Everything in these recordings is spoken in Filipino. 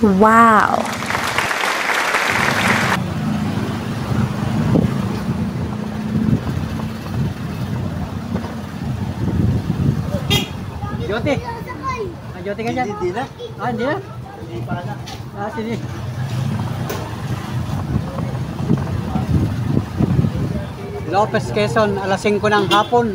Wow! Jyote! Jyote ka dyan? Hindi na. Hindi na? Hindi pa na. Sige. Lopez, Quezon, alas 5 ng hapon.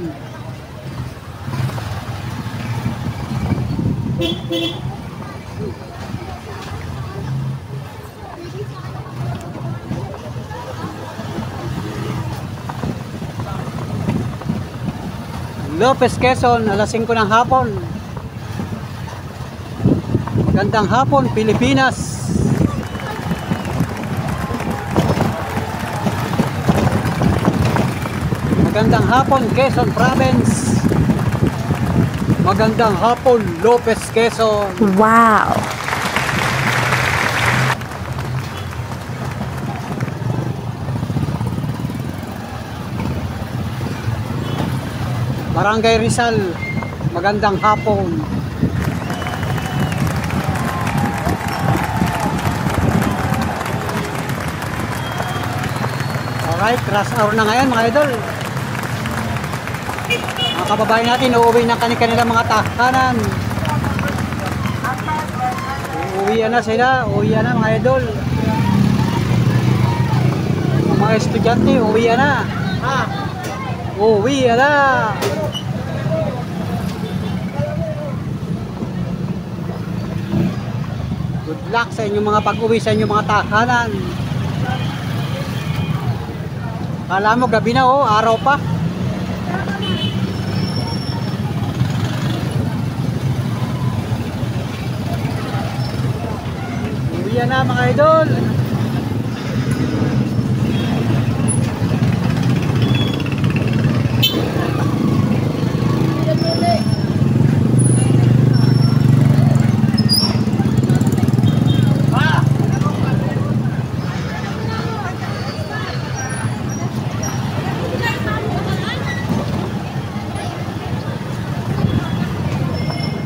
Lopez, Quezon, alas 5 ng hapon. Magandang hapon, Pilipinas. Magandang hapon, Quezon Province. Magandang hapon, Lopez, Quezon. Wow! Barangay Rizal, magandang hapon. Alright, rush hour na ngayon mga idol. Mga kababayan natin, uuwi ng kanilang mga tahanan. Uuwian na sila, uuwian na mga idol. Mga estudyante, uuwian na. Uuwian na. Good luck sa inyong mga pag-uwi sa inyong mga tahanan. Kala mo gabi na, araw pa. Uwian na mga idol.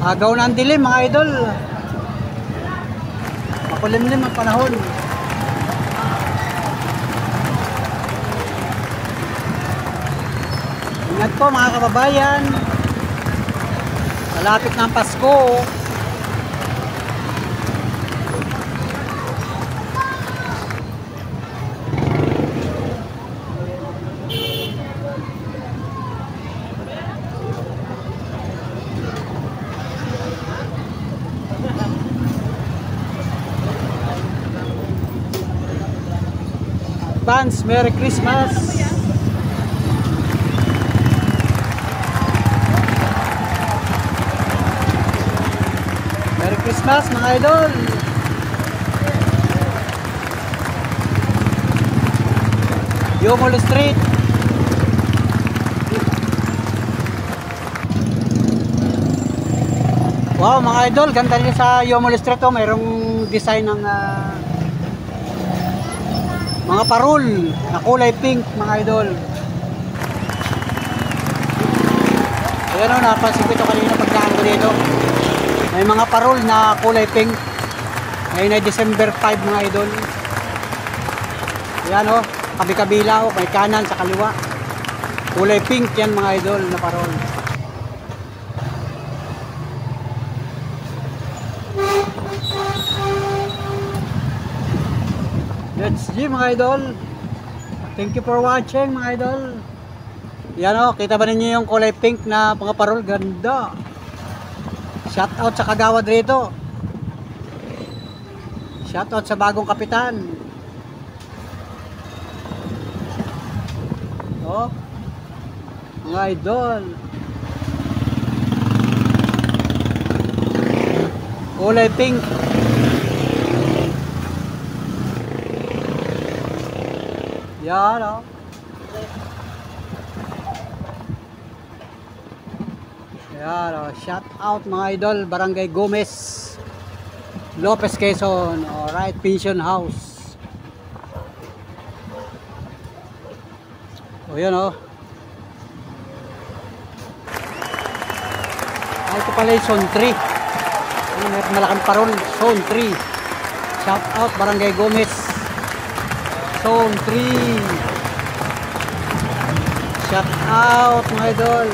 Agaw na ang dilim mga idol. Makulimlim ang panahon. Ingat po mga kababayan. Malapit na ang Pasko. Advance, Merry Christmas! Merry Christmas mga idol! Yomol Street. Wow mga idol, ganda niyo sa Yomol Street. Mayroong design ng mga parol na kulay pink mga idol. Ayan o, napansin ko ito kanina pagkaan ko dito. May mga parol na kulay pink. Ngayon ay December 5 mga idol. Ayan o, kabi-kabila o, may kanan sa kaliwa. Kulay pink yan mga idol na parol. Let's see mga idol. Thank you for watching mga idol. Yan o, kita ba ninyo yung kulay pink na mga parol? Ganda. Shout out sa kagawad rito. Shout out sa bagong kapitan. O, mga idol. Kulay pink. Yan o. Yan o. Shout out mga idol. Barangay Gomez, Lopez, Quezon. Alright, Pension House. O yan o. Ito pala yung Zone 3. Meron malaking parol. Zone 3. Shout out Barangay Gomez. Zone 3. Shout out mga idol.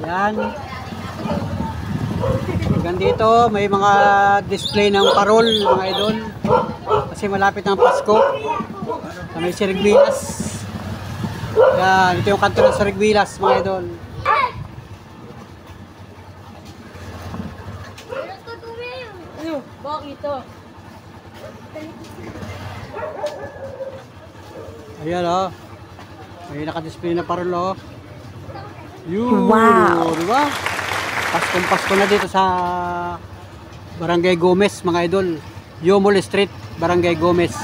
Yan. Hanggang dito may mga display ng parol mga idol. Kasi malapit ng Pasko. Sa may Sirigbilas. Yan, ito yung kanto ng Sirigbilas mga idol. Bakit? Ayan oh. May nakadisplay na parol oh. Yun, Wow. diba? Pasko na dito sa Barangay Gomez mga idol. Yomol Street, Barangay Gomez.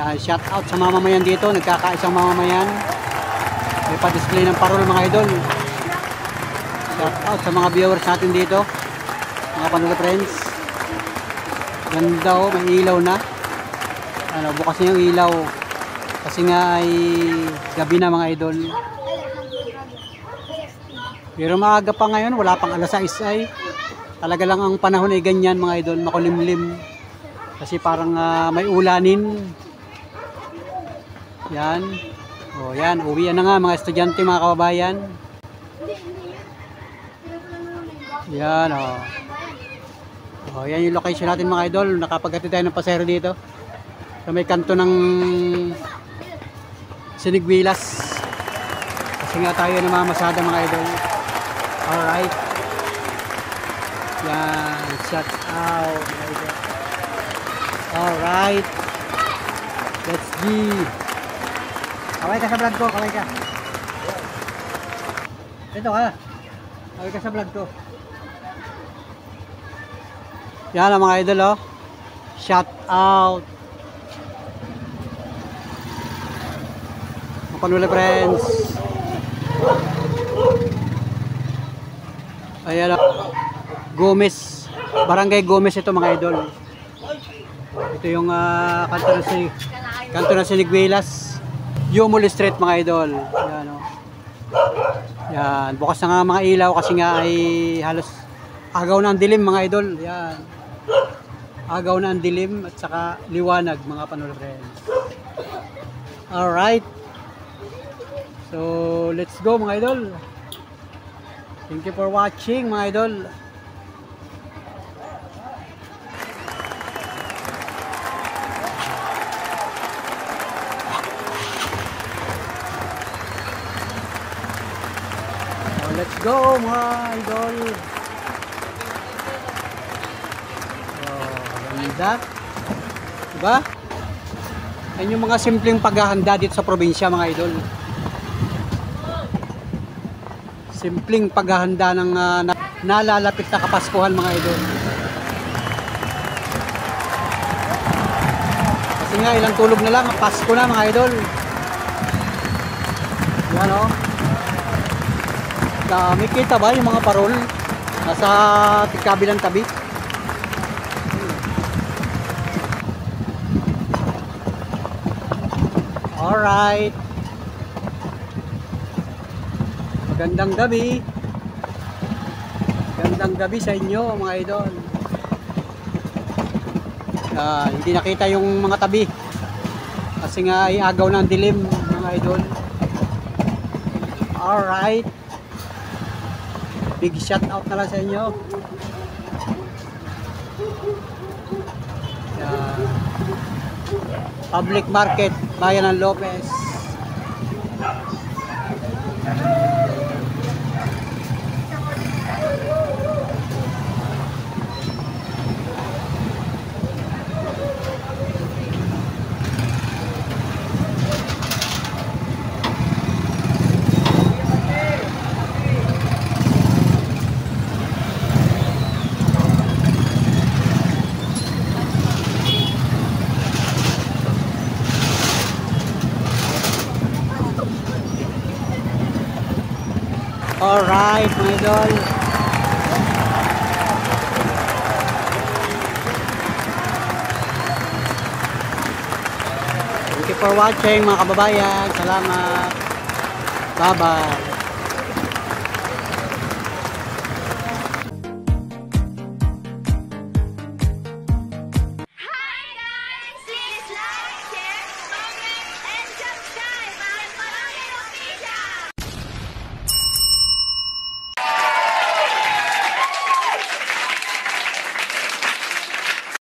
Yan, shout out sa mamamayan dito, nagkakaisang mamamayan. May pa-display ng parol mga idol. Shout out sa mga viewers natin dito, mga Panula friends. Ganda oh, may ilaw na. Ano, bukas na yung ilaw. Kasi nga ay gabi na mga idol. Pero maaga pa ngayon, wala pang alas 6 ay. Talaga lang ang panahon ay ganyan mga idol, makulimlim. Kasi parang may ulanin. Yan. O yan, uwian na nga mga estudyante mga kababayan. Yan o. O yan yung location natin mga idol. Nakapaghatid tayo ng pasero dito. Sa may kanto ng Sinigwilas. Kasi nga tayo namamasada mga idol. Alright. Yan. Shout out. Alright. Let's go. Kaway ka sa vlog ko. Kaway ka. Ito ka. Kaway ka sa vlog ko. Yan ang mga idol oh. Shout out. Mga Panula friends. Ayan Gomez, Barangay Gomez ito mga idol. Ito yung kanto ng Sinigwilas, Yomol Street mga idol. Yan o. Yan, bukas na nga mga ilaw kasi nga ay halos agaw na ang dilim mga idol. Yan. Agaw na ang dilim at saka liwanag mga Panula friends. Alright. So, let's go mga idol. Thank you for watching mga idol. So, let's go mga idol. So, ganda. Diba? Yan yung mga simpleng paghahanda dito sa probinsya mga idol. Simpleng paghahanda ng nalalapit na Kapaskuhan mga idol. Kasi nga ilang tulog na lang, Pasko na mga idol. Yan o. Dami kita ba yung mga parol? Nasa kabilang tabi. Alright. Magandang gabi. Magandang gabi sa inyo mga idol. Hindi nakita yung mga tabi. Kasi nga ay agaw na ang dilim mga idol. Alright. Big shout out na lang sa inyo. Public Market, Bayan ng Lopez. Alright mga idol. Thank you for watching mga kababayan. Salamat. Bye bye.